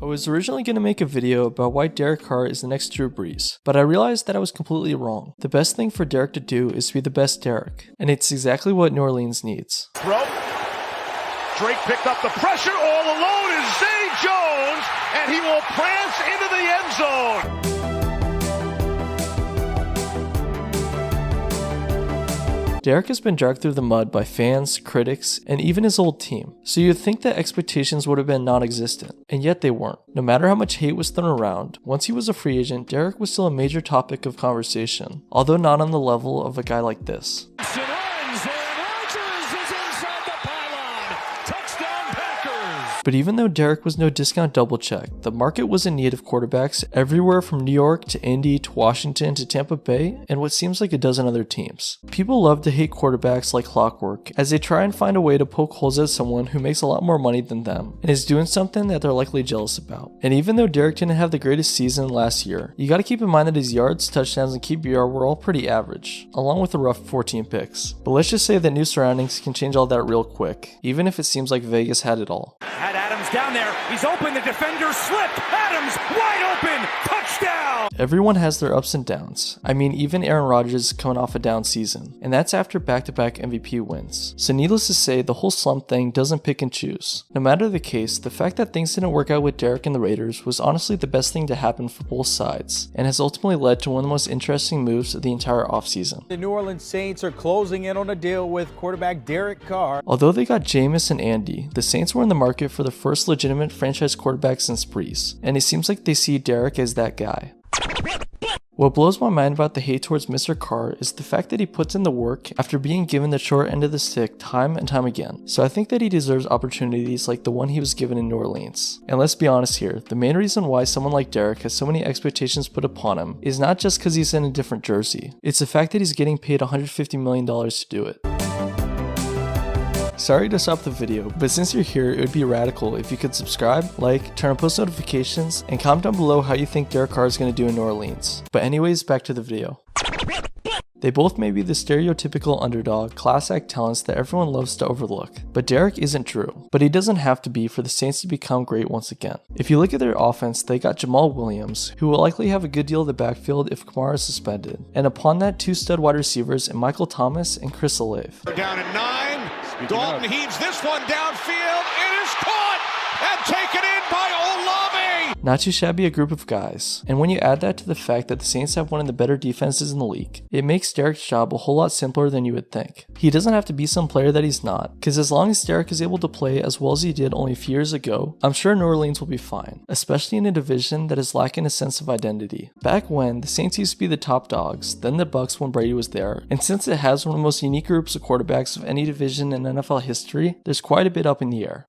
I was originally going to make a video about why Derek Carr is the next Drew Brees, but I realized that I was completely wrong. The best thing for Derek to do is to be the best Derek, and it's exactly what New Orleans needs. Throw. Drake picked up the pressure, all alone is Zay Jones, and he will prance into the end zone. Derek has been dragged through the mud by fans, critics, and even his old team, so you'd think that expectations would have been non-existent, and yet they weren't. No matter how much hate was thrown around, once he was a free agent, Derek was still a major topic of conversation, although not on the level of a guy like this. But even though Derek was no discount double check, the market was in need of quarterbacks everywhere from New York to Indy to Washington to Tampa Bay and what seems like a dozen other teams. People love to hate quarterbacks like clockwork as they try and find a way to poke holes at someone who makes a lot more money than them and is doing something that they're likely jealous about. And even though Derek didn't have the greatest season last year, you gotta keep in mind that his yards, touchdowns, and QBR were all pretty average, along with a rough 14 picks. But let's just say that new surroundings can change all that real quick, even if it seems like Vegas had it all. Adams down there, he's open, the defender slipped, Adams wide open, touchdown! Everyone has their ups and downs. I mean, even Aaron Rodgers is coming off a down season, and that's after back-to-back MVP wins. So needless to say, the whole slump thing doesn't pick and choose. No matter the case, the fact that things didn't work out with Derek and the Raiders was honestly the best thing to happen for both sides, and has ultimately led to one of the most interesting moves of the entire offseason. The New Orleans Saints are closing in on a deal with quarterback Derek Carr. Although they got Jameis and Andy, the Saints were in the market for the first legitimate franchise quarterback since Brees, and it seems like they see Derek as that guy. What blows my mind about the hate towards Mr. Carr is the fact that he puts in the work after being given the short end of the stick time and time again. So I think that he deserves opportunities like the one he was given in New Orleans. And let's be honest here, the main reason why someone like Derek has so many expectations put upon him is not just because he's in a different jersey. It's the fact that he's getting paid $150 million to do it. Sorry to stop the video, but since you're here, it would be radical if you could subscribe, like, turn on post notifications, and comment down below how you think Derek Carr is going to do in New Orleans. But anyways, back to the video. They both may be the stereotypical underdog, class act talents that everyone loves to overlook. But Derek isn't Drew. But he doesn't have to be for the Saints to become great once again. If you look at their offense, they got Jamal Williams, who will likely have a good deal of the backfield if Kamara is suspended. And upon that, two stud wide receivers in Michael Thomas and Chris Olave. They're down at 9. Dalton heaves this one downfield. It is caught and taken in by Olave. Not too shabby a group of guys. And when you add that to the fact that the Saints have one of the better defenses in the league, it makes Derek's job a whole lot simpler than you would think. He doesn't have to be some player that he's not, because as long as Derek is able to play as well as he did only a few years ago, I'm sure New Orleans will be fine, especially in a division that is lacking a sense of identity. Back when, the Saints used to be the top dogs, then the Bucs when Brady was there, and since it has one of the most unique groups of quarterbacks of any division in NFL history, there's quite a bit up in the air.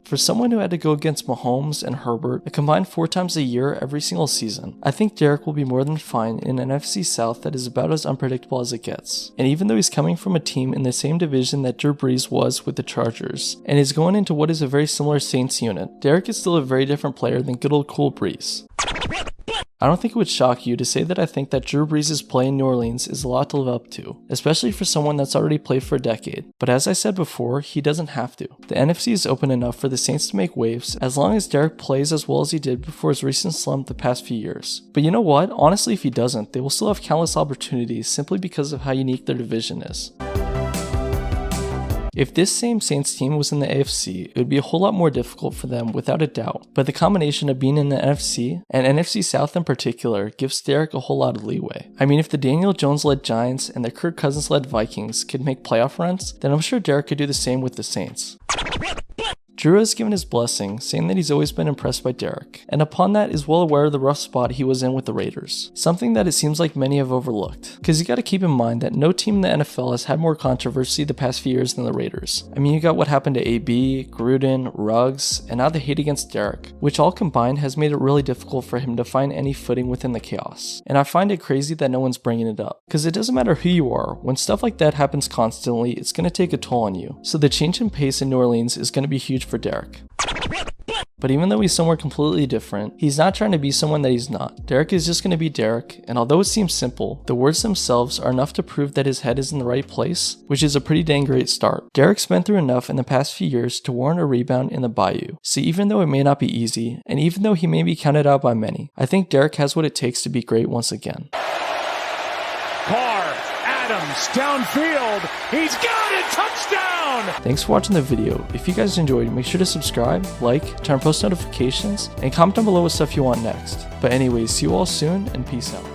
For someone who had to go against Mahomes and Herbert a combined 4 times a year every single season, I think Derek will be more than fine in an NFC South that is about as unpredictable as it gets. And even though he's coming from a team in the same division that Drew Brees was with the Chargers, and is going into what is a very similar Saints unit, Derek is still a very different player than good old cool Brees. I don't think it would shock you to say that I think that Drew Brees' play in New Orleans is a lot to live up to, especially for someone that's already played for a decade. But as I said before, he doesn't have to. The NFC is open enough for the Saints to make waves as long as Derek plays as well as he did before his recent slump the past few years. But you know what? Honestly, if he doesn't, they will still have countless opportunities simply because of how unique their division is. If this same Saints team was in the AFC, it would be a whole lot more difficult for them without a doubt, but the combination of being in the NFC, and NFC South in particular, gives Derek a whole lot of leeway. I mean, if the Daniel Jones-led Giants and the Kirk Cousins-led Vikings could make playoff runs, then I'm sure Derek could do the same with the Saints. Drew has given his blessing, saying that he's always been impressed by Derek, and upon that is well aware of the rough spot he was in with the Raiders, something that it seems like many have overlooked, because you gotta keep in mind that no team in the NFL has had more controversy the past few years than the Raiders. I mean, you got what happened to AB, Gruden, Ruggs, and now the hate against Derek, which all combined has made it really difficult for him to find any footing within the chaos. And I find it crazy that no one's bringing it up, because it doesn't matter who you are, when stuff like that happens constantly, it's gonna take a toll on you. So the change in pace in New Orleans is gonna be huge for Derek. But even though he's somewhere completely different, he's not trying to be someone that he's not. Derek is just going to be Derek, and although it seems simple, the words themselves are enough to prove that his head is in the right place, which is a pretty dang great start. Derek's been through enough in the past few years to warrant a rebound in the Bayou. So even though it may not be easy, and even though he may be counted out by many, I think Derek has what it takes to be great once again. Carr, Adams, downfield, he's got it, touchdown! Thanks for watching the video. If you guys enjoyed, make sure to subscribe, like, turn on post notifications, and comment down below what stuff you want next. But anyways, see you all soon, and peace out.